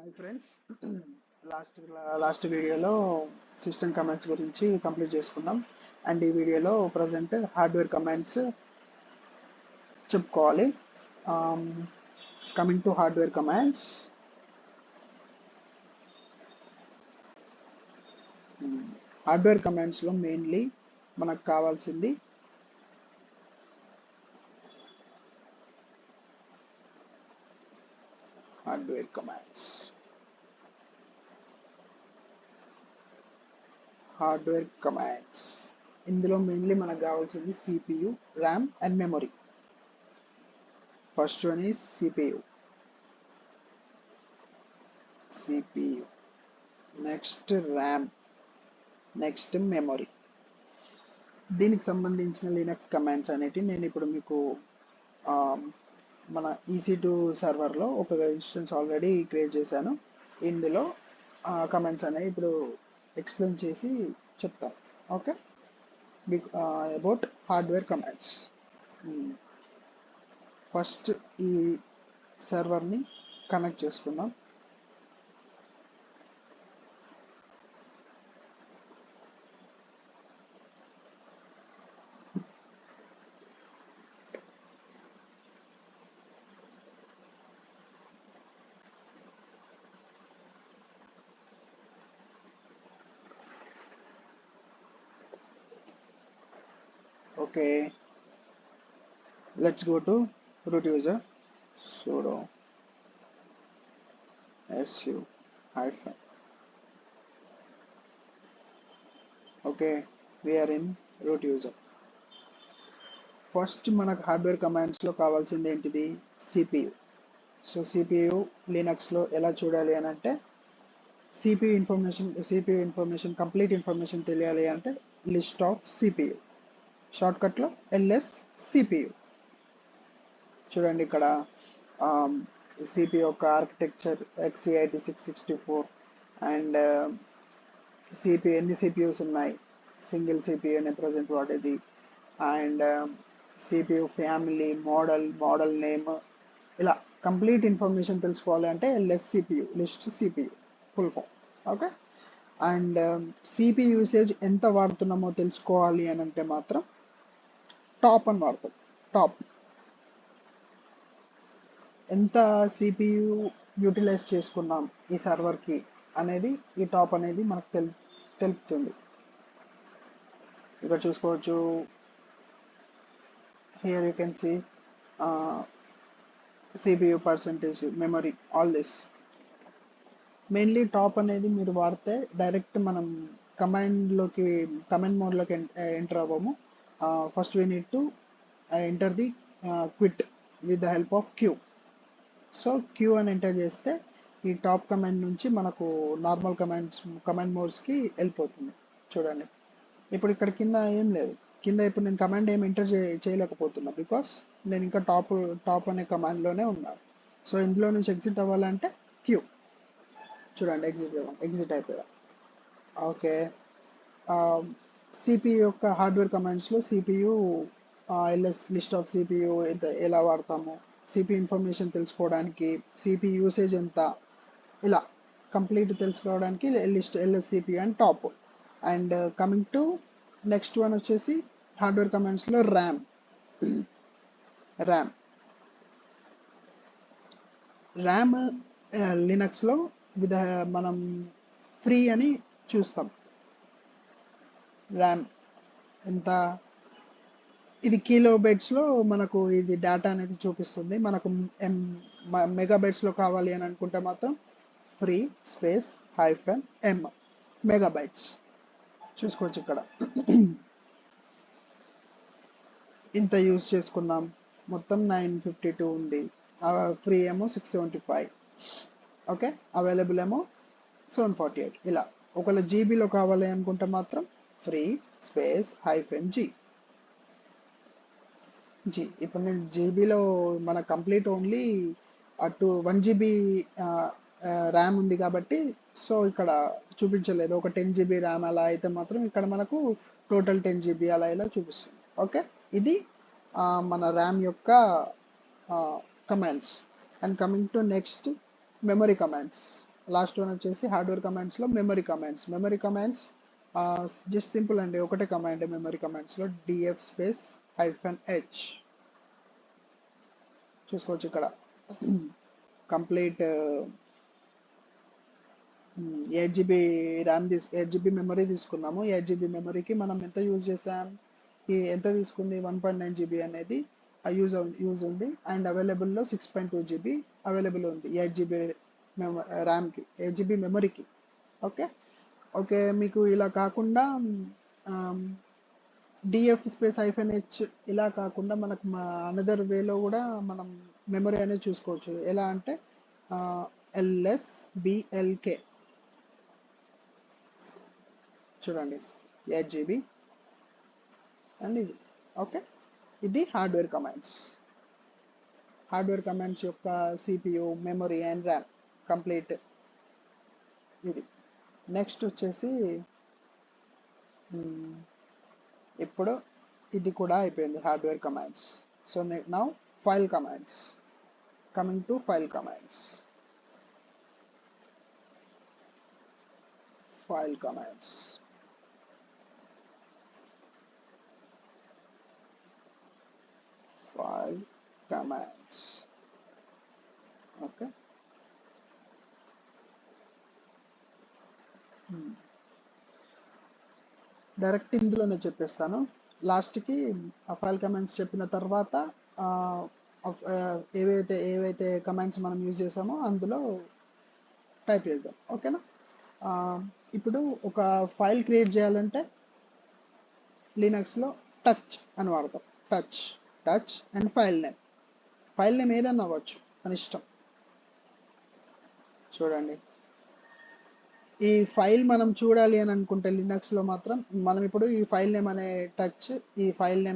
Hi friends. Last వీడియోలో system commands గురించి complete చేసుకున్నాం. అండ్ ఈ వీడియోలో ప్రజెంట్ హార్డ్వేర్ కమాండ్స్ చెప్పుకోవాలి. Coming to hardware commands, hardware కమాండ్స్లో మెయిన్లీ మనకు కావాల్సింది హార్డ్వేర్ కమాండ్స్. ఇందులో మెయిన్లీ మనకు కావాల్సింది CPU, RAM and memory. First one is CPU, next RAM, next memory. దీనికి సంబంధించిన లినక్స్ కమాండ్స్ అనేటివి నేను ఇప్పుడు మీకు మన EC2 సర్వర్లో ఒక ఇన్స్టెన్స్ ఆల్రెడీ క్రియేట్ చేశాను. ఇందులో కమాండ్స్ అనేవి ఇప్పుడు ఎక్స్ప్లెయిన్ చేసి చెప్తాను. Okay, about hardware commands. First ఈ సర్వర్ని కనెక్ట్ చేసుకుందాం. Okay, let's go to root user. Sudo su hyphen. Okay, we are in root user. First మనకు హార్డ్వేర్ కమాండ్స్లో కావాల్సింది ఏంటిది? CPU. సో CPU లినక్స్లో ఎలా చూడాలి అని అంటే, CPU ఇన్ఫర్మేషన్ కంప్లీట్ ఇన్ఫర్మేషన్ తెలియాలి అంటే లిస్ట్ ఆఫ్ CPU, షార్ట్కట్లో LS CPU. చూడండి ఇక్కడ CPU యొక్క ఆర్కిటెక్చర్ Xe86-64 అండ్ CPU ఎన్ని CPUs ఉన్నాయి, సింగిల్ CPU అనే ప్రజెంట్ వాడేది, and CPU family, model name, ఇలా కంప్లీట్ ఇన్ఫర్మేషన్ తెలుసుకోవాలి అంటే LS CPU, list CPU full form. Okay, and CPU usage ఎంత వాడుతున్నామో తెలుసుకోవాలి అని అంటే మాత్రం టాప్ అని వాడతాం. టాప్ ఎంత CPU యూటిలైజ్ చేసుకున్నాం ఈ సర్వర్కి అనేది ఈ టాప్ అనేది మనకు తెలుపుతుంది. ఇక్కడ చూసుకోవచ్చు, here you can see CPU percentage, memory, all this. Mainly top అనేది మీరు వాడితే డైరెక్ట్ మనం కమాండ్ మోడ్లోకి ఎంటర్ అవ్వము. First we need to enter the quit with the help of Q. So Q అని ఎంటర్ చేస్తే ఈ టాప్ కమాండ్ నుంచి మనకు నార్మల్ కమాండ్ మోడ్స్కి వెళ్ళిపోతుంది. చూడండి, ఇప్పుడు ఇక్కడ కింద ఏం లేదు. కింద ఇప్పుడు నేను కమాండ్ ఏం ఎంటర్ చేయలేకపోతున్నా, బికాస్ నేను ఇంకా టాప్ అనే కమాండ్లోనే ఉన్నాను. సో ఇందులో నుంచి ఎగ్జిట్ అవ్వాలంటే Q. చూడండి, ఎగ్జిట్ అయిపోయా. ఓకే, CPU యొక్క హార్డ్వేర్ కమాండ్స్లో CPU LS list of CPU ఎలా వాడతాము, CPU ఇన్ఫర్మేషన్ తెలుసుకోవడానికి, CPU యూసేజ్ ఎంత, ఇలా కంప్లీట్ తెలుసుకోవడానికి LS CPU and top. And coming to next one వచ్చేసి హార్డ్వేర్ కమాండ్స్లో ర్యామ్ లినక్స్లో మనం ఫ్రీ అని చూస్తాం. ర్యామ్ ఎంత, ఇది కిలోబైట్స్లో మనకు ఇది డేటా అనేది చూపిస్తుంది. మనకు మెగాబైట్స్లో కావాలి అని అనుకుంటే మాత్రం ఫ్రీ స్పేస్ -m మెగాబైట్స్ చూసుకోవచ్చు. ఇక్కడ ఇంత యూజ్ చేసుకున్నాం, మొత్తం 952 ఉంది. ఫ్రీ ఏమో 675. ఓకే, అవైలబుల్ ఏమో 748. ఇలా ఒకవేళ జీబీలో కావాలి అనుకుంటే మాత్రం ఫ్రీ స్పేస్ -g. ఇప్పుడు నేను జీబీలో మన కంప్లీట్ ఓన్లీ 1 GB ర్యామ్ ఉంది కాబట్టి సో ఇక్కడ చూపించలేదు. ఒక 10 GB ర్యామ్ అలా అయితే మాత్రం ఇక్కడ మనకు టోటల్ 10 GB అలా ఇలా చూపిస్తుంది. ఓకే, ఇది మన ర్యామ్ యొక్క commands. And coming to next memory commands. Last one వచ్చేసి హార్డ్వేర్ కమాండ్స్లో మెమరీ కమాండ్స్ జస్ట్ సింపుల్ అండి, ఒకటే కమాండ్ మెమరీ కమాండ్స్లో డిఎఫ్ స్పేస్ -h చూసుకోవచ్చు ఇక్కడ. Complete 8 GB RAM 8 GB memory తీసుకున్నాము. 8 GB మెమరీకి మనం ఎంత యూజ్ చేసాం, ఎంత తీసుకుంది 1.9 GB అనేది యూజ్ ఉంది. అండ్ అవైలబుల్లో 6.2 GB అవైలబుల్ ఉంది 8 GB ర్యామ్కి, 8 GB మెమరీకి. ఓకే ఓకే మీకు ఇలా కాకుండా డిఎఫ్ స్పేస్ -h ఇలా కాకుండా మనకు అనదర్ వేలో కూడా మనం మెమరీ అనేది చూసుకోవచ్చు. ఎలా అంటే LSBLK చూడండి 8 GB అండ్ ఇది. ఓకే ఇది హార్డ్వేర్ కమాండ్స్ యొక్క CPU, memory and RAM complete ఇది. నెక్స్ట్ వచ్చేసి ఇప్పుడు ఇది కూడా అయిపోయింది hardware commands. So now file commands. Coming to file commands. Okay direct ఇందులోనే చెప్పేస్తాను. లాస్ట్కి ఆ ఫైల్ కమాండ్స్ చెప్పిన తర్వాత ఏవైతే కమాండ్స్ మనం యూజ్ చేసామో అందులో టైప్ చేద్దాం. ఓకేనా. ఇప్పుడు ఒక ఫైల్ క్రియేట్ చేయాలంటే లినక్స్లో టచ్ అని వాడతాం. టచ్ అండ్ ఫైల్ నేమ్ ఏదన్నా అవ్వచ్చు అని ఇష్టం. చూడండి ఈ ఫైల్ మనం చూడాలి అని అనుకుంటే లినక్స్లో మాత్రం మనం ఇప్పుడు ఈ ఫైల్ నేమ్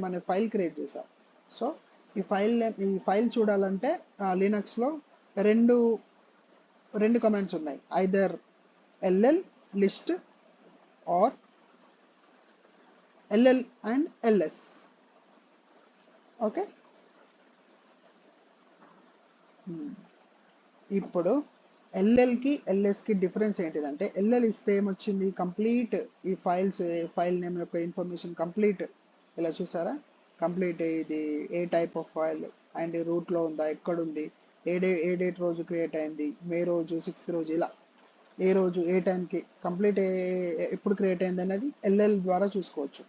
అనే ఫైల్ క్రియేట్ చేసాం. సో ఈ ఫైల్ చూడాలంటే లినక్స్లో రెండు కమాండ్స్ ఉన్నాయి, either ll list or ll and ls. Okay ఇప్పుడు ఎల్ఎల్కి ఎల్ఎస్కి డిఫరెన్స్ ఏంటిదంటే, ఎల్ఎల్ ఇస్తే ఏమొచ్చింది, కంప్లీట్ ఈ ఫైల్ నేమ్ యొక్క ఇన్ఫర్మేషన్ కంప్లీట్ ఇలా చూసారా, కంప్లీట్ ఇది ఏ టైప్ ఆఫ్ ఫైల్ అండ్ రూట్లో ఉందా, ఎక్కడుంది, ఏ డేట్ రోజు క్రియేట్ అయింది, మే రోజు 6th రోజు, ఇలా ఏ రోజు ఏ టైంకి కంప్లీట్ ఎప్పుడు క్రియేట్ అయింది అనేది ఎల్ఎల్ ద్వారా చూసుకోవచ్చు.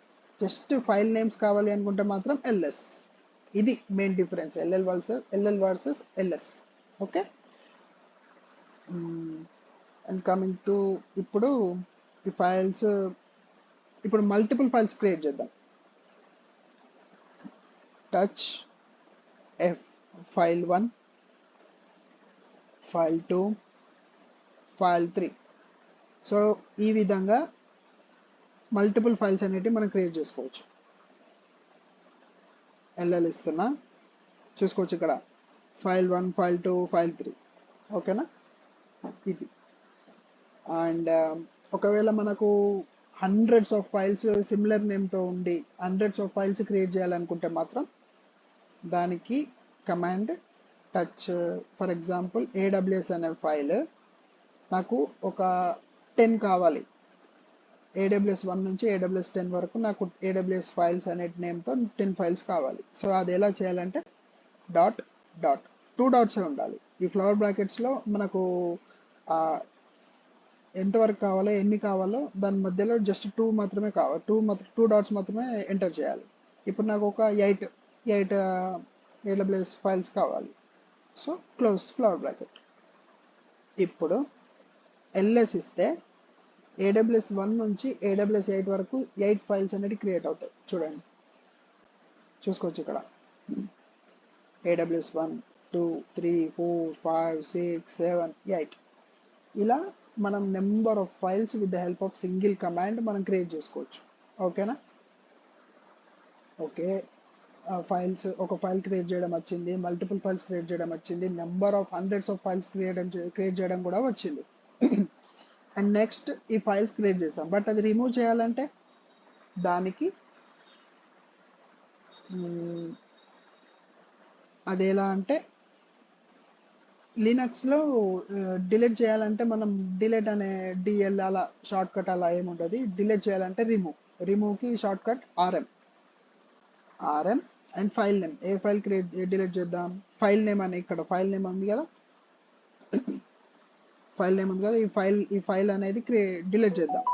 జస్ట్ ఫైల్ నేమ్స్ కావాలి అనుకుంటే మాత్రం ఎల్ఎస్. ఇది main difference LL versus LS. Okay and coming to ఇప్పుడు ఈ ఫైల్స్, ఇప్పుడు మల్టిపుల్ ఫైల్స్ క్రియేట్ చేద్దాం. Touch F file 1, file 2, file 3. So ఈ విధంగా మల్టిపుల్ ఫైల్స్ అనేటివి మనం క్రియేట్ చేసుకోవచ్చు. ఎల్ఎల్ ఇస్తున్నా చూసుకోవచ్చు ఇక్కడ ఫైల్ 1, ఫైల్ 2, ఫైల్ 3. ఓకేనా ఇది. అండ్ ఒకవేళ మనకు హండ్రెడ్స్ ఆఫ్ ఫైల్స్ సిమిలర్ నేమ్తో ఉండి హండ్రెడ్స్ ఆఫ్ ఫైల్స్ క్రియేట్ చేయాలనుకుంటే మాత్రం దానికి command touch. For example AWS అనే ఫైల్ నాకు ఒక 10 కావాలి, AWS 1 నుంచి AWS 10 వరకు నాకు AWS ఫైల్స్ అనే నేమ్తో 10 ఫైల్స్ కావాలి. సో అది ఎలా చేయాలంటే డాట్ 2 డాట్సే ఉండాలి. ఈ ఫ్లవర్ బ్రాకెట్స్లో మనకు ఎంతవరకు కావాలో ఎన్ని కావాలో దాని మధ్యలో జస్ట్ 2 మాత్రమే కావాలి, 2 డాట్స్ మాత్రమే ఎంటర్ చేయాలి. ఇప్పుడు నాకు ఒక 8 AWS ఫైల్స్ కావాలి. So close flower bracket. ఇప్పుడు ls ఇస్తే AWS 1 నుంచి AWS 8 వరకు 8 ఫైల్స్ అనేది క్రియేట్ అవుతాయి. చూడండి చూసుకోవచ్చు ఇక్కడ AWS 1, 2, 3, 4, 5, 6, 7, 8 ఇలా మనం number of files with the help of single command మనం క్రియేట్ చేసుకోవచ్చు. ఓకేనా. ఓకే ఒక ఫైల్ క్రియేట్ చేయడం వచ్చింది, మల్టిపుల్ ఫైల్స్ క్రియేట్ చేయడం వచ్చింది, number of hundreds of files create చేయడం కూడా వచ్చింది. అండ్ నెక్స్ట్ ఈ ఫైల్స్ క్రియేట్ చేసాం, బట్ అది రిమూవ్ చేయాలంటే దానికి అది ఎలా అంటే లినక్స్లో డిలీట్ చేయాలంటే మనం డిలీట్ అనే డిఎల్ అలా షార్ట్ కట్ అలా ఏముంటుంది. డిలీట్ చేయాలంటే రిమూవ్కి short cut RM and file name. ఏ ఫైల్ డిలీట్ చేద్దాం? ఫైల్ నేమ్ అని ఇక్కడ ఫైల్ నేమ్ ఉంది కదా, ఈ ఫైల్ అనేది డిలీట్ చేద్దాం.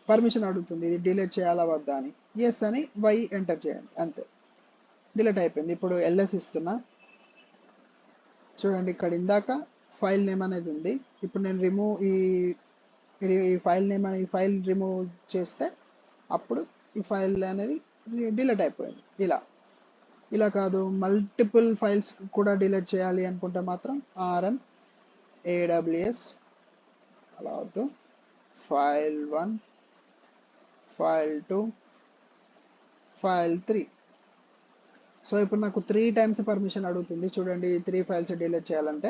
పర్మిషన్ అడుగుతుంది, ఇది డిలీట్ చేయాలా వద్దా అని. ఎస్ అని వై ఎంటర్ చేయండి, అంతే, డిలీట్ అయిపోయింది. ఇప్పుడు ఎల్ఎస్ ఇస్తున్నా, చూడండి ఇక్కడ ఇందాక ఫైల్ నేమ్ అనేది ఉంది. ఇప్పుడు నేను ఈ ఫైల్ రిమూవ్ చేస్తే అప్పుడు ఈ ఫైల్ అనేది డిలీట్ అయిపోయింది. ఇలా కాదు, మల్టిపుల్ ఫైల్స్ కూడా డిలీట్ చేయాలి అనుకుంటే మాత్రం ఆర్ఎం ఏడబ్ల్యూఎస్ అలా వద్దు, file1 file2 file3. సో ఇప్పుడు నాకు 3 టైమ్స్ పర్మిషన్ అడుగుతుంది. చూడండి, 3 ఫైల్స్ డిలీట్ చేయాలంటే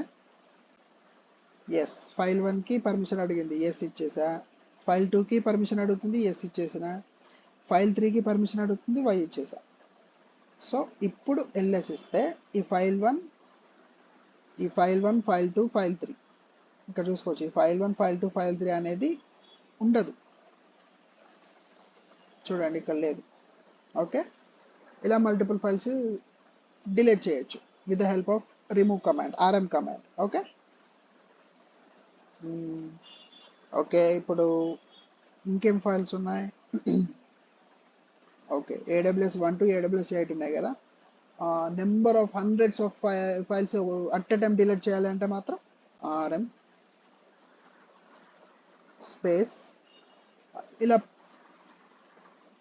ఎస్, file1కి పర్మిషన్ అడిగింది, ఎస్ ఇచ్చేసా. file2కి పర్మిషన్ అడుగుతుంది, ఎస్ ఇచ్చేసిన. file3కి పర్మిషన్ అడుగుతుంది, వై ఇచ్చేసా. సో ఇప్పుడు ఎల్ఎస్ ఇస్తే ఈ file1 file2 file3 ఇక్కడ చూసుకోవచ్చు. ఈ file1 file2 file3 అనేది ఉండదు, చూడండి ఇక్కడ లేదు. ఓకే, ఇలా మల్టిపుల్ ఫైల్స్ డిలీట్ చేయొచ్చు with the help of remove command, RM command. Okay, ఇప్పుడు ఇంకేం ఫైల్స్ ఉన్నాయి? ఓకే, AWS 1 to AWS 8 ఉన్నాయి కదా. Number of hundreds of files at a time delete చేయాలంటే మాత్రం ఆర్ఎం స్పేస్ ఇలా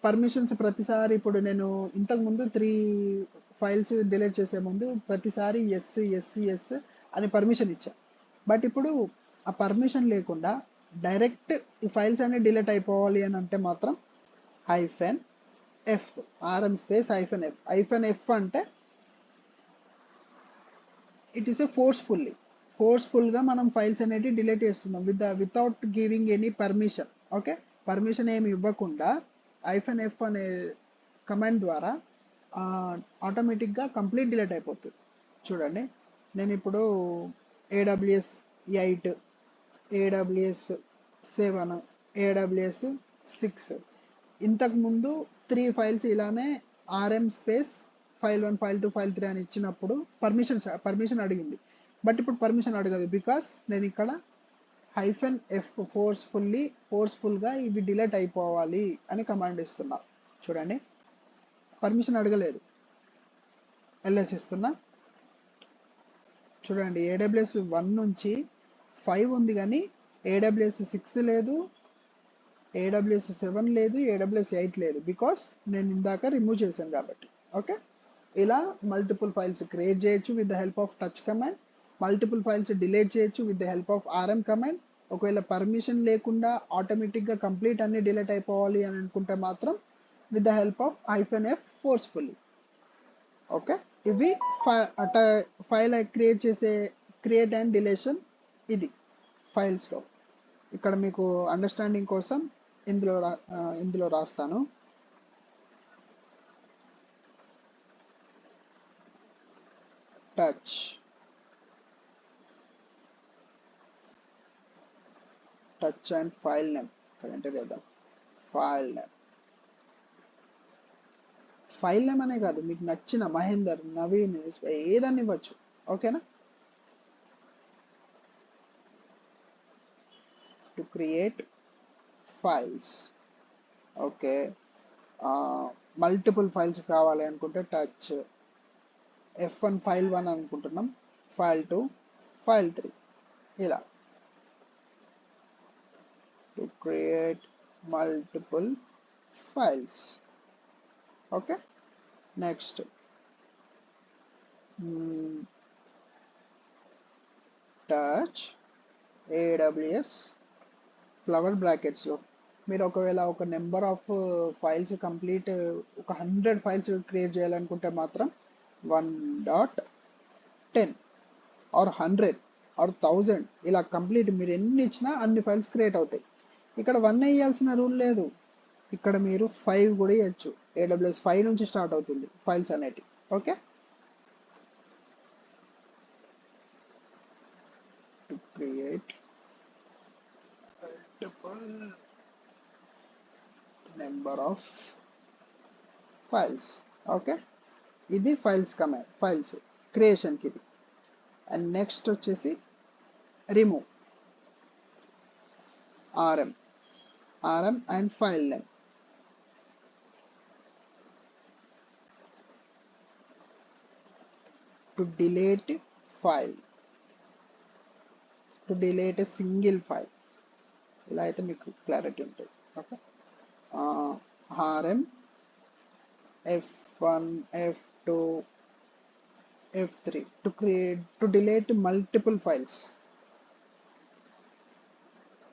పర్మిషన్స్ ప్రతిసారి. ఇప్పుడు నేను ఇంతకుముందు 3 ఫైల్స్ డిలీట్ చేసే ముందు ప్రతిసారి ఎస్ అని పర్మిషన్ ఇచ్చా. బట్ ఇప్పుడు ఆ పర్మిషన్ లేకుండా డైరెక్ట్ ఈ ఫైల్స్ అన్ని డిలీట్ అయిపోవాలి అని అంటే మాత్రం -f, ఆర్ఎం స్పేస్ -f అంటే ఇట్ ఈస్ ఏ ఫోర్స్ఫుల్గా మనం ఫైల్స్ అనేది డిలీట్ చేస్తున్నాం without giving any permission. Okay, permission ఏమి ఇవ్వకుండా -f అనే కమాండ్ ద్వారా ఆటోమేటిక్గా కంప్లీట్ డిలీట్ అయిపోతుంది. చూడండి, నేను ఇప్పుడు AWS 8, AWS 7, AWS 6 ఇంతకుముందు 3 ఫైల్స్ ఇలానే RM space file1 file2 file3 అని ఇచ్చినప్పుడు పర్మిషన్ అడిగింది. బట్ ఇప్పుడు పర్మిషన్ అడగదు, బికాస్ నేను ఇక్కడ -f ఫోర్స్ఫుల్గా ఇవి డిలీట్ అయిపోవాలి అని కమాండ్ ఇస్తున్నా. చూడండి, పర్మిషన్ అడగలేదు, ఎల్ఎస్ ఇస్తున్నా. చూడండి, AWS 1 నుంచి 5 ఉంది కానీ AWS 6 లేదు, AWS 7 లేదు, AWS 8 లేదు, బికాస్ నేను ఇందాక రిమూవ్ చేశాను కాబట్టి. ఓకే, ఇలా మల్టిపుల్ ఫైల్స్ క్రియేట్ చేయొచ్చు with the help of touch command, multiple files delete చేయొచ్చు with the help of RM command. ఒకవేళ పర్మిషన్ లేకుండా ఆటోమేటిక్గా కంప్లీట్ అన్ని డిలీట్ అయిపోవాలి అని అనుకుంటే మాత్రం with the help of -f forcefully. Okay, ఇవి ఫైల్ క్రియేట్ అండ్ డిలేషన్ ఇది ఫైల్స్లో. ఇక్కడ మీకు అండర్స్టాండింగ్ కోసం ఇందులో రాస్తాను. టచ్ అండ్ ఫైల్ నేమ్ ఇక్కడ ఎంటర్ చేద్దాం. ఫైల్ నేమ్ అనే కాదు, మీకు నచ్చిన మహేందర్, నవీన్ ఏదన్నా ఇవ్వచ్చు. ఓకేనా, to create files. Okay, multiple files కావాలి అనుకుంటే టచ్ F1 file1 అనుకుంటున్నాం, file2 file3 ఇలా to create multiple files. Okay, next touch AWS flower బ్రాకెట్స్లో. మీరు ఒకవేళ ఒక నెంబర్ ఆఫ్ ఫైల్స్ కంప్లీట్ ఒక 100 ఫైల్స్ క్రియేట్ చేయాలనుకుంటే మాత్రం 1.10 ఆర్ 100 ఆర్ 1000 ఇలా కంప్లీట్ మీరు ఎన్ని ఇచ్చినా అన్ని ఫైల్స్ క్రియేట్ అవుతాయి. ఇక్కడ 1 వేయాల్సిన రూల్ లేదు, ఇక్కడ మీరు 5 కూడా ఇవ్వచ్చు. AWS 5 నుంచి స్టార్ట్ అవుతుంది ఫైల్స్ అనేటివి. Okay, create multiple number of files. Okay, ఇది ఫైల్స్ కమాండ్, ఫైల్స్ క్రియేషన్కి ఇది. అండ్ నెక్స్ట్ వచ్చేసి remove rm and file name. To delete file, to delete a single file, ఇలా అయితే మీకు క్లారిటీ ఉంటుంది. Okay, rm f1 f2 f3 to delete multiple files,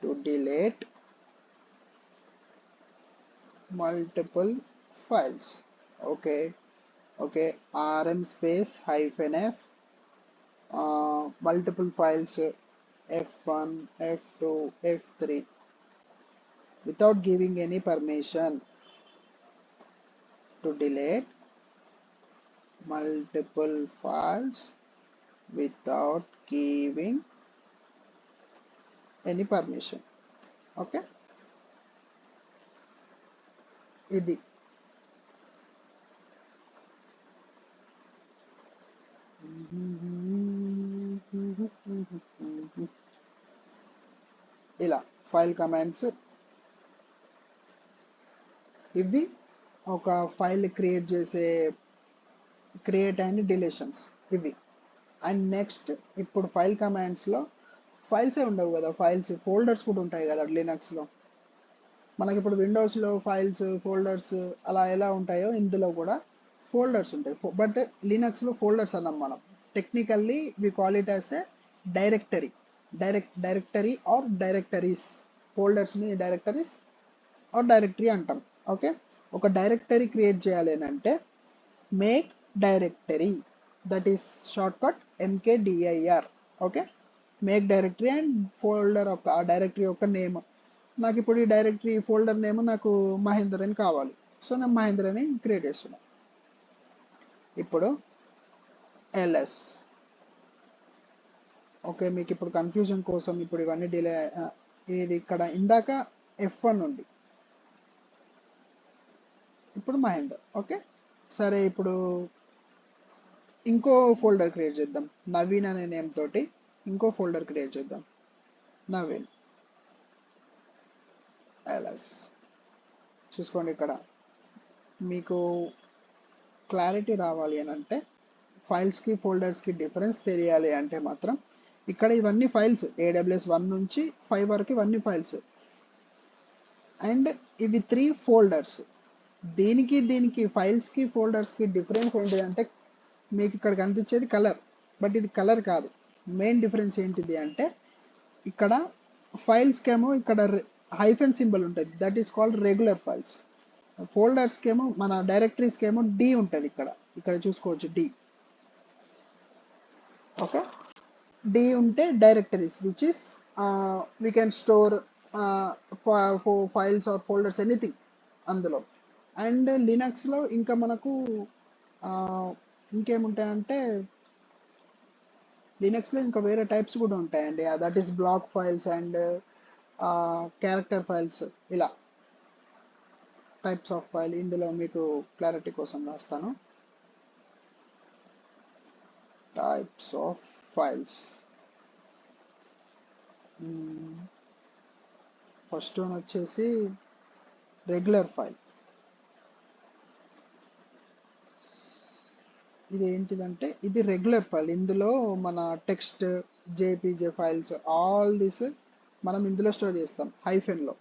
to delete multiple files. Okay, rm space hyphen f, multiple files f1 f2 f3 without giving any permission, to delete multiple files without giving any permission. Okay, ఇది ఇలా file commands. ఇవి ఒక file create చేసే create and deletions ఇవి. And next ఇప్పుడు file కమాండ్స్లో ఫైల్సే ఉండవు కదా, files folders కూడా ఉంటాయి కదా లినక్స్లో. మనకి ఇప్పుడు విండోస్లో ఫైల్స్ ఫోల్డర్స్ అలా ఎలా ఉంటాయో ఇందులో కూడా ఫోల్డర్స్ ఉంటాయి. బట్ లినక్స్లో ఫోల్డర్స్ అన్నాం మనం. Technically we call it as a directory, directory or directories. ఫోల్డర్స్ని డైరెక్టరీస్ ఆర్ డైరెక్టరీ అంటాం. ఓకే, ఒక డైరెక్టరీ క్రియేట్ చేయాలి అని అంటే make directory, that is short cut mkdir. Okay, make directory and folder యొక్క ఆ డైరెక్టరీ యొక్క నేమ్. నాకు ఇప్పుడు ఈ డైరెక్టరీ ఫోల్డర్ నేమ్ నాకు మహేందర్ అని కావాలి, సో నేను మహేందర్ అని క్రియేట్ చేస్తున్నాను. ఇప్పుడు ls. ఓకే, మీకు ఇప్పుడు కన్ఫ్యూజన్ కోసం ఇప్పుడు ఇవన్నీ డిలే, ఇది ఇక్కడ ఇందాక f1 ఉంది, ఇప్పుడు మహేందర్. ఓకే, సరే ఇప్పుడు ఇంకో ఫోల్డర్ క్రియేట్ చేద్దాం. నవీన్ అనే నేమ్ తోటి ఇంకో ఫోల్డర్ క్రియేట్ చేద్దాం, నవీన్ ls. చూసుకోండి, ఇక్కడ మీకు క్లారిటీ రావాలి అని అంటే ఫైల్స్కి ఫోల్డర్స్కి డిఫరెన్స్ తెలియాలి అంటే మాత్రం ఇక్కడ ఇవన్నీ ఫైల్స్ AWS 1 నుంచి 5 వరకు ఇవన్నీ ఫైల్స్. అండ్ ఇవి 3 ఫోల్డర్స్. దీనికి ఫైల్స్కి ఫోల్డర్స్కి డిఫరెన్స్ ఏంటిదంటే మీకు ఇక్కడ కనిపించేది కలర్, బట్ ఇది కలర్ కాదు. మెయిన్ డిఫరెన్స్ ఏంటిది అంటే ఇక్కడ ఫైల్స్కేమో ఇక్కడ హైఫెన్ సింబల్ ఉంటుంది, that is called regular files. ఫోల్డర్స్కేమో మన డైరెక్టరీస్కేమో డి ఉంటుంది, ఇక్కడ చూసుకోవచ్చు డి. ఓకే, డి ఉంటే directories which is we can store files or folders anything అందులో. అండ్ లినక్స్లో ఇంకా మనకు ఇంకేముంటాయంటే లినక్స్లో ఇంకా వేరే టైప్స్ కూడా ఉంటాయండి, that is block files and character files, ఇలా టైప్స్ ఆఫ్ ఫైల్. ఇందులో మీకు క్లారిటీ కోసం రాస్తాను, types of files. First one వచ్చేసి రెగ్యులర్ ఫైల్. ఇది ఏంటిదంటే ఇది రెగ్యులర్ ఫైల్. ఇందులో మన text JPG files all this మనం ఇందులో స్టోర్ చేస్తాం హైఫెన్లో,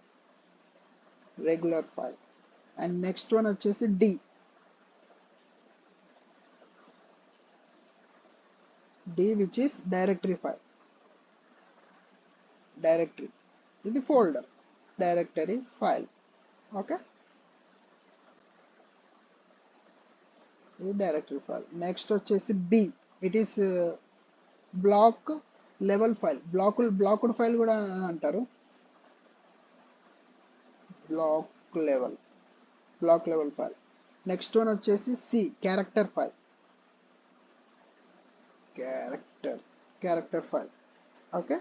regular file. And next one వచ్చేసి D. D which is directory file, directory. ఇది ఫోల్డర్, డైరెక్టరీ ఫైల్. ఓకే, ఇది డైరెక్టరీ ఫైల్. నెక్స్ట్ వచ్చేసి B, it is block level file. Blocked file కూడా అంటారు, block level file. Next one వచ్చేసి C, character file, character file. Okay,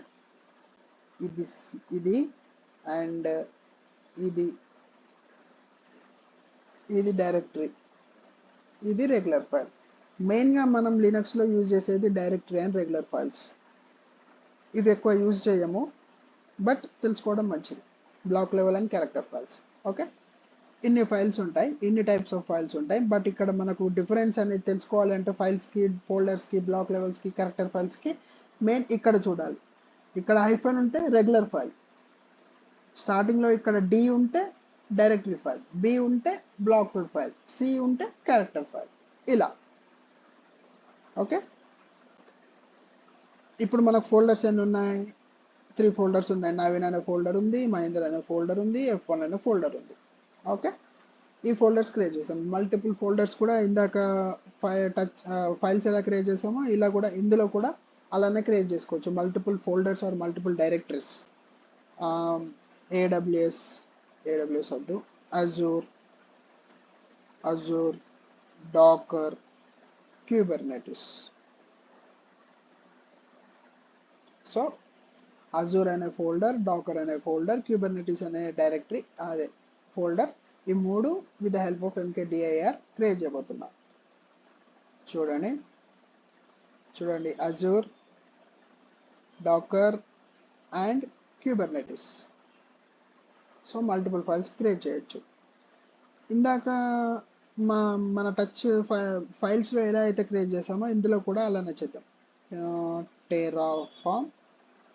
ఇది ఇది and ఇది ఇది డైరెక్టరీ, ఇది రెగ్యులర్ ఫైల్. మెయిన్గా మనం లినక్స్లో యూజ్ చేసేది డైరెక్టరీ అండ్ రెగ్యులర్ ఫైల్స్. ఇవి ఎక్కువ యూజ్ చేయము, బట్ తెలుసుకోవడం మంచిది. Block level and character files. Okay, ఇన్ని ఫైల్స్ ఉంటాయి, ఇన్ని టైప్స్ ఆఫ్ ఫైల్స్ ఉంటాయి. బట్ ఇక్కడ మనకు డిఫరెన్స్ అనేది తెలుసుకోవాలంటే ఫైల్స్కి, ఫోల్డర్స్కి, బ్లాక్ లెవెల్స్కి, క్యారెక్టర్ ఫైల్స్కి మెయిన్ ఇక్కడ చూడాలి. ఇక్కడ హైఫన్ ఉంటే రెగ్యులర్ ఫైల్, స్టార్టింగ్లో ఇక్కడ డి ఉంటే డైరెక్టరీ ఫైల్, బి ఉంటే బ్లాక్ ఫైల్, సి ఉంటే క్యారెక్టర్ ఫైల్, ఇలా. ఓకే, ఇప్పుడు మనకు ఫోల్డర్స్ ఎన్ని ఉన్నాయి? 3 ఫోల్డర్స్ ఉన్నాయి. నవీన్ అనే ఫోల్డర్ ఉంది, మహేందర్ అనే ఫోల్డర్ ఉంది, F1 అనే ఫోల్డర్ ఉంది. ఓకే, ఈ ఫోల్డర్స్ క్రియేట్ చేసాం. మల్టిపుల్ ఫోల్డర్స్ కూడా ఇందాక ఫైల్స్ ఎలా క్రియేట్ చేసామో ఇలా కూడా ఇందులో కూడా అలానే క్రియేట్ చేసుకోవచ్చు. Multiple folders or multiple directories. AWS వద్దు, Azure, Docker, Kubernetes. So Azure అనే ఫోల్డర్, డాకర్ అనే ఫోల్డర్, క్యూబర్నెటిస్ అనే డైరెక్టరీ అదే ఫోల్డర్, ఈ మూడు with the help of mkdir create చేయబోతున్నా. చూడండి Azure, Docker and Kubernetes. So multiple files create చేయొచ్చు. ఇందాక మన టచ్ ఫైల్స్లో ఎలా అయితే క్రియేట్ చేసామో ఇందులో కూడా అలానే చేద్దాం. టెరాఫామ్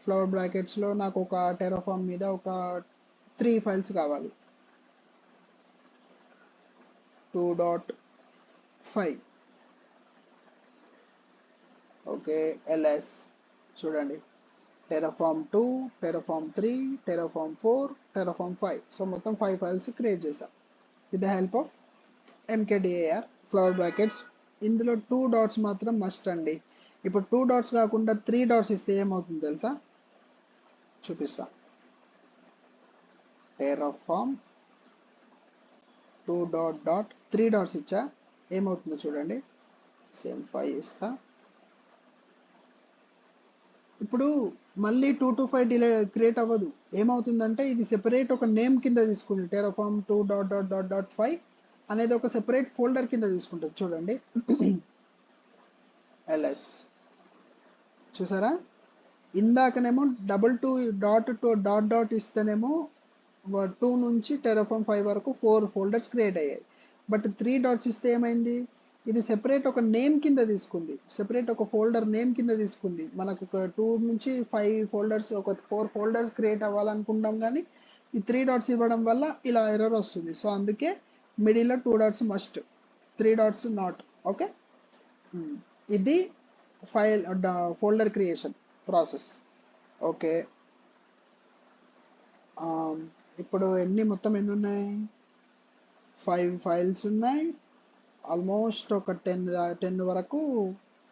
ఫ్లవర్ బ్రాకెట్స్లో నాకు ఒక టెరాఫామ్ మీద ఒక 3 ఫైల్స్ కావాలి. 2.5. ఓకే, ls చూడండి, Terraform 2, Terraform 3, Terraform 4, Terraform 5. So మొత్తం 5 ఫైల్స్ క్రియేట్ చేశాం with the help of mkdir flower brackets. ఇందులో 2 డాట్స్ మాత్రం మస్ట్ అండి. ఇప్పుడు 2 డాట్స్ కాకుండా 3 డాట్స్ ఇస్తే ఏమవుతుంది తెలుసా? చూపిస్తా. టెరాఫామ్ 2.3 డాట్స్ ఇచ్చా, ఏమవుతుందో చూడండి. సేమ్ 5 ఇస్తా. ఇప్పుడు మళ్ళీ 2 to 5 క్రియేట్ అవ్వదు. ఏమవుతుందంటే ఇది సెపరేట్ ఒక నేమ్ కింద తీసుకుంది. టెరాఫామ్ 2.5 అనేది ఒక సెపరేట్ ఫోల్డర్ కింద తీసుకుంటుంది. చూడండి ls చూసారా? ఇందాకనేమో 2.2 ఇస్తేనేమో 2 నుంచి టెరాఫామ్ 5 వరకు 4 ఫోల్డర్స్ క్రియేట్ అయ్యాయి. బట్ 3 డాట్స్ ఇస్తే ఏమైంది? ఇది సెపరేట్ ఒక నేమ్ కింద తీసుకుంది, సెపరేట్ ఒక ఫోల్డర్ నేమ్ కింద తీసుకుంది. మనకు ఒక 2 నుంచి 5 ఫోల్డర్స్, ఒక 4 ఫోల్డర్స్ క్రియేట్ అవ్వాలనుకుంటాం, కానీ ఈ 3 డాట్స్ ఇవ్వడం వల్ల ఇలా ఎర్రర్ వస్తుంది. సో అందుకే మిడిల్లో 2 dots must, 3 dots not. Okay, ఇది ఫోల్డర్ క్రియేషన్ ప్రాసెస్. ఓకే, ఇప్పుడు మొత్తం ఎన్ని ఉన్నాయి? 5 ఫైల్స్ ఉన్నాయి. ఆల్మోస్ట్ ఒక 10 వరకు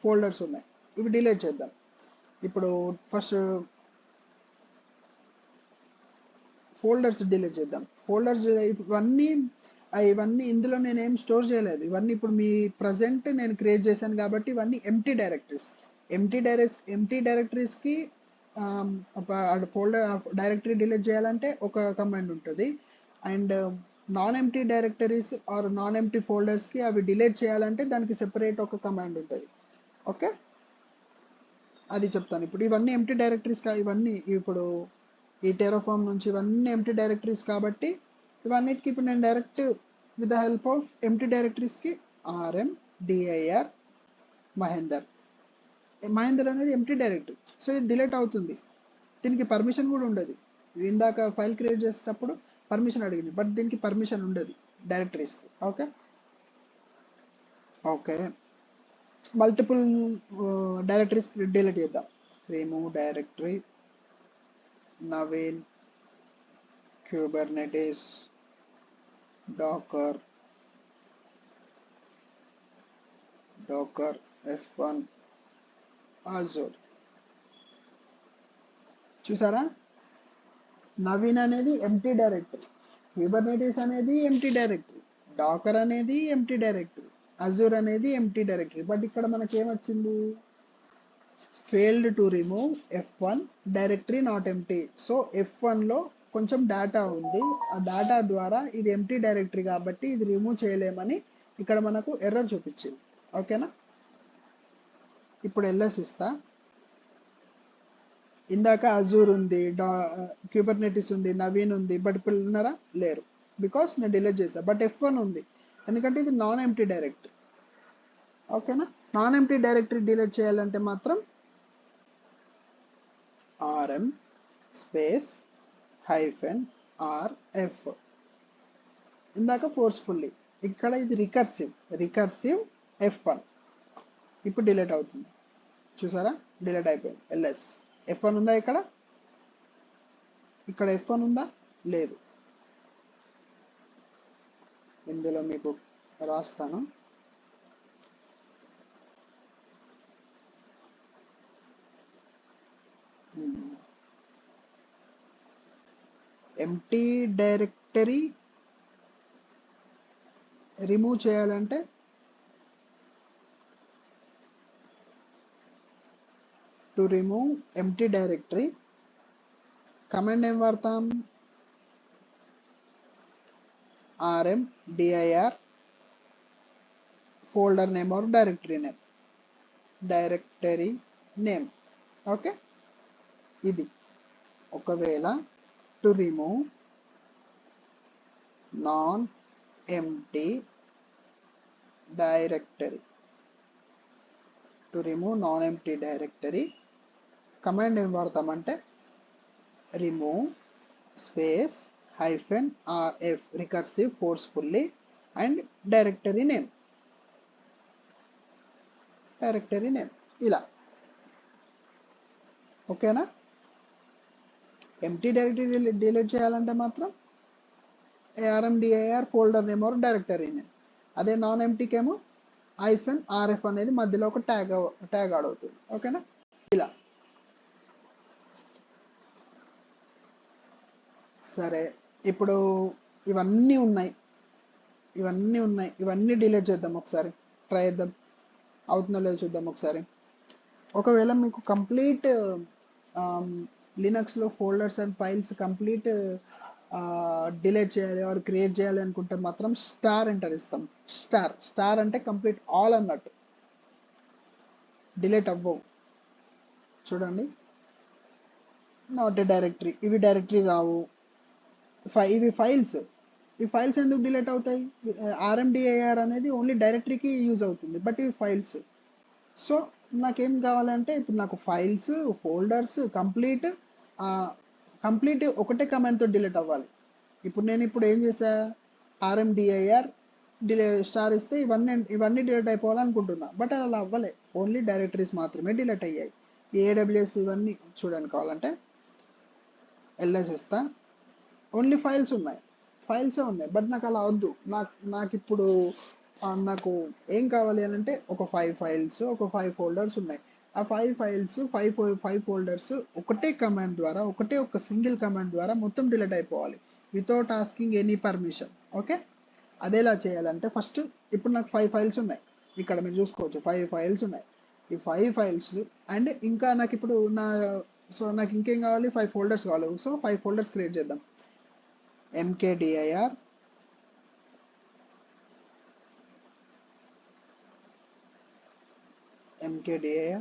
ఫోల్డర్స్ ఉన్నాయి. ఇవి డిలీట్ చేద్దాం. ఇప్పుడు ఫస్ట్ ఫోల్డర్స్ డిలీట్ చేద్దాం. ఫోల్డర్స్ ఇవన్నీ ఇందులో నేనేం స్టోర్ చేయలేదు. ఇవన్నీ ఇప్పుడు మీ ప్రజెంట్ నేను క్రియేట్ చేశాను కాబట్టి ఇవన్నీ ఎంప్టీ డైరెక్టరీస్. ఎంప్టీ డైరెక్టరీస్కి ఫోల్డర్ డైరెక్టరీ డిలీట్ చేయాలంటే ఒక కమాండ్ ఉంటుంది. And non empty directories or non empty ఫోల్డర్స్కి అవి డిలీట్ చేయాలంటే దానికి సెపరేట్ ఒక కమాండ్ ఉంటుంది. ఓకే, అది చెప్తాను. ఇప్పుడు ఇవన్నీ ఎంప్టీ డైరెక్టరీస్ ఇవన్నీ ఇప్పుడు ఈ టెరాఫామ్ నుంచి ఇవన్నీ ఎంప్టీ డైరెక్టరీస్ కాబట్టి ఇవన్నిటికి ఇప్పుడు నేను direct with the help of empty డైరెక్టరీస్కి rmdir మహేందర్ అనేది ఎంప్టీ డైరెక్టరీ. సో ఇది డిలీట్ అవుతుంది. దీనికి పర్మిషన్ కూడా ఉండదు. ఇందాక ఫైల్ క్రియేట్ చేసేటప్పుడు పర్మిషన్ అడిగింది, బట్ దీనికి పర్మిషన్ ఉండదు డైరెక్టరీస్కి. ఓకే, మల్టిపుల్ డైరెక్టరీస్ డిలీట్ చేద్దాం. Remove directory, Naveen, Kubernetes, Docker, F1, Azure. చూసారా? నవీన్ అనేది ఎంప్టీ డైరెక్టరీ, క్యూబర్నెటిస్ అనేది ఎంప్టీ డైరెక్టరీ, డాకర్ అనేది ఎంప్టీ డైరెక్టరీ, అజూర్ అనేది ఎంప్టీ డైరెక్టరీ. బట్ ఇక్కడ మనకి ఏమొచ్చింది? Failed to remove F1 directory not empty. So F1లో కొంచెం డేటా ఉంది, ఆ డేటా ద్వారా ఇది ఎంటీ డైరెక్టరీ కాబట్టి ఇది రిమూవ్ చేయలేమని ఇక్కడ మనకు ఎర్రర్ చూపించింది. ఓకేనా, ఇప్పుడు ఎల్ఎస్ ఇస్తా. ఇందాక అజూర్ ఉంది, క్యూబర్నెటిస్ ఉంది, నవీన్ ఉంది, బట్ ఇప్పుడు ఉన్నారా? లేరు, బికాస్ నేను డిలీట్ చేసా. బట్ F1 ఉంది ఎందుకంటే ఇది నాన్ ఎంటీ డైరెక్టరీ. ఓకేనా, నాన్ ఎంటీ డైరెక్టరీ డిలీట్ చేయాలంటే మాత్రం rm స్పేస్ -rf. ఇందాక ఫోర్స్ఫుల్లీ, ఇక్కడ ఇది రికర్సివ్ F1. ఇప్పుడు డిలీట్ అవుతుంది, చూసారా? డిలీట్ అయిపోయింది. ls F1 ఉందా? ఇక్కడ F1 ఉందా? లేదు. ఇందులో మీకు రాస్తాను. ఎంటీ డైరెక్టరీ రిమూవ్ చేయాలంటే to remove empty directory command ఏం వాడతాం? rmdir folder name or directory name. Okay, ఇది ఒకవేళ to remove non empty directory, command ఏం వాడతామంటే remove space -rf recursive forcefully and directory name ఇలా. ఓకేనా, ఎంటీ డైరెక్టరీ డిలీట్ చేయాలంటే మాత్రం rmdir folder name or directory name. అదే నాన్ ఎంటీకి ఏమో -rf అనేది మధ్యలో ఒక ట్యాగ్ యాడ్ అవుతుంది. ఓకేనా, ఇలా. సరే, ఇప్పుడు ఇవన్నీ ఉన్నాయి, ఇవన్నీ డిలీట్ చేద్దాం. ఒకసారి ట్రై చేద్దాం, అవుతుందో లేదో చూద్దాం ఒకసారి. ఒకవేళ మీకు కంప్లీట్ లినక్స్లో folders and files complete delete చేయాలి ఆర్ క్రియేట్ చేయాలి అనుకుంటే మాత్రం స్టార్ ఎంటర్ ఇస్తాం. స్టార్ అంటే కంప్లీట్ ఆల్ అన్నట్టు, డిలీట్ అవ్వవు. చూడండి, నాట్ ఏ డైరెక్టరీ, ఇవి డైరెక్టరీ కావు, ఇవి ఫైల్స్. ఈ ఫైల్స్ ఎందుకు డిలీట్ అవుతాయి? rmdir అనేది ఓన్లీ డైరెక్టరీకి యూజ్ అవుతుంది, బట్ ఇవి ఫైల్స్. సో నాకేం కావాలంటే ఇప్పుడు నాకు ఫైల్స్, ఫోల్డర్స్ కంప్లీట్ ఒకటే కమాండ్తో డిలీట్ అవ్వాలి. ఇప్పుడు నేను ఏం చేసా? rmdir స్టార్ ఇస్తే ఇవన్నీ డిలీట్ అయిపోవాలనుకుంటున్నా, బట్ అది అలా అవ్వలే. ఓన్లీ డైరెక్టరీస్ మాత్రమే డిలీట్ అయ్యాయి. AWS ఇవన్నీ చూడండి, కావాలంటే ls ఇస్తా, ఓన్లీ ఫైల్సే ఉన్నాయి. బట్ నాకు అలా వద్దు. నాకు ఇప్పుడు నాకు ఏం కావాలి అని అంటే ఒక 5 ఫైల్స్, ఒక 5 ఫోల్డర్స్ ఉన్నాయి. ఆ 5 ఫైల్స్, 5 ఫోల్డర్స్ ఒకటే కమాండ్ ద్వారా, ఒక సింగిల్ కమాండ్ ద్వారా మొత్తం డిలీట్ అయిపోవాలి, without asking any permission. Okay, అదేలా చేయాలంటే ఫస్ట్ ఇప్పుడు నాకు 5 ఫైల్స్ ఉన్నాయి, ఇక్కడ మీరు చూసుకోవచ్చు 5 ఫైల్స్ ఉన్నాయి. ఈ 5 ఫైల్స్ అండ్ ఇంకా నాకు ఇప్పుడు నాకు ఇంకేం కావాలి? 5 ఫోల్డర్స్ కావాలి. సో 5 ఫోల్డర్స్ క్రియేట్ చేద్దాం. mkdir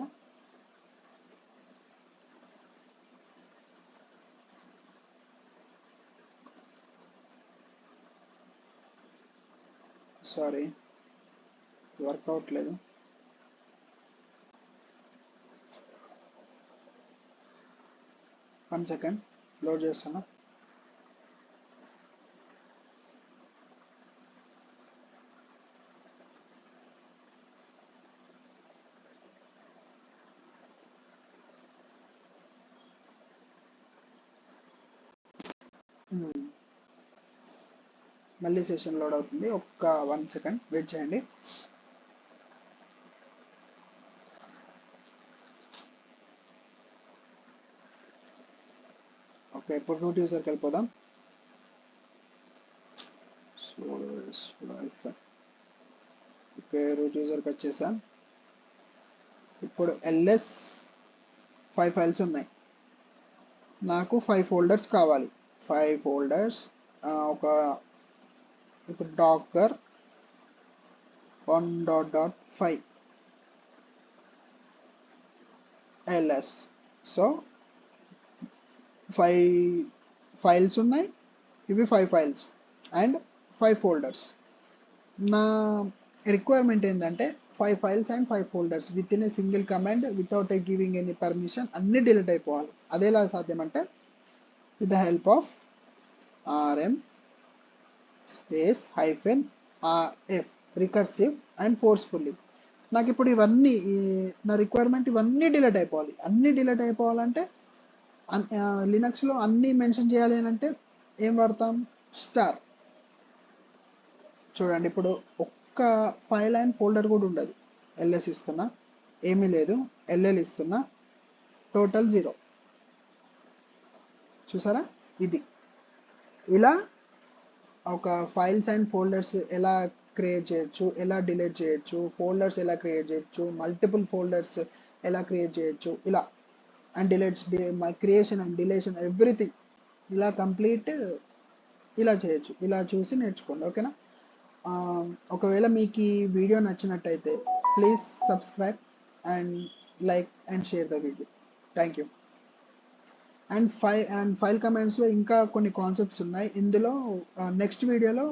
సారీ, వర్క్ అవట్లేదు. వన్ సెకండ్, లోడ్ చేస్తాను. మళ్ళీ సెషన్ లోడ్ అవుతుంది, ఒక్క 1 సెకండ్ వెయిట్ చేయండి. ఓకే, ఇప్పుడు రూట్ యూజర్కి వెళ్ళిపోదాం. ఓకే, రూట్ యూజర్కి వచ్చేసాం. ఇప్పుడు ls 5 ఫైల్స్ ఉన్నాయి, నాకు 5 ఫోల్డర్స్ కావాలి. 5 ఫోల్డర్స్ ఒక ఇప్పుడు డాకర్ 1.5 ls. సో 5 ఫైల్స్ ఉన్నాయి, ఇవి 5 ఫైల్స్ అండ్ 5 ఫోల్డర్స్. నా రిక్వైర్మెంట్ ఏంటంటే 5 files and 5 folders with in a single command without giving any permission అన్ని డిలీట్ అయిపోవాలి. అదేలా సాధ్యమంటే with the help of rm space -rf recursive and forcefully. నాకు ఇప్పుడు ఇవన్నీ నా రిక్వైర్మెంట్ ఇవన్నీ డిలీట్ అయిపోవాలి. అన్నీ డిలీట్ అయిపోవాలంటే లినక్స్లో అన్నీ మెన్షన్ చేయాలి అని అంటే ఏం వాడతాం? స్టార్. చూడండి ఇప్పుడు ఒక్క ఫైల్ అండ్ ఫోల్డర్ కూడా ఉండదు. ls ఇస్తున్నా, ఏమీ లేదు, ll ఇస్తున్నా, టోటల్ 0. చూసారా? ఇది ఇలా ఒక ఫైల్స్ అండ్ ఫోల్డర్స్ ఎలా క్రియేట్ చేయొచ్చు, ఎలా డిలీట్ చేయొచ్చు, ఫోల్డర్స్ ఎలా క్రియేట్ చేయొచ్చు, మల్టిపుల్ ఫోల్డర్స్ ఎలా క్రియేట్ చేయొచ్చు, ఇలా and deletes, creation and deletion everything ఇలా కంప్లీట్ ఇలా చేయొచ్చు. ఇలా చూసి నేర్చుకోండి, ఓకేనా? ఒకవేళ మీకు ఈ వీడియో నచ్చినట్టయితే please subscribe and like and share the video. Thank you. And file కమాండ్స్లో ఇంకా కొన్ని కాన్సెప్ట్స్ ఉన్నాయి. ఇందులో నెక్స్ట్ వీడియోలో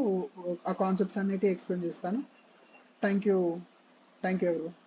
ఆ కాన్సెప్ట్స్ అన్నిటి ఎక్స్ప్లెయిన్ చేస్తాను. Thank you everyone.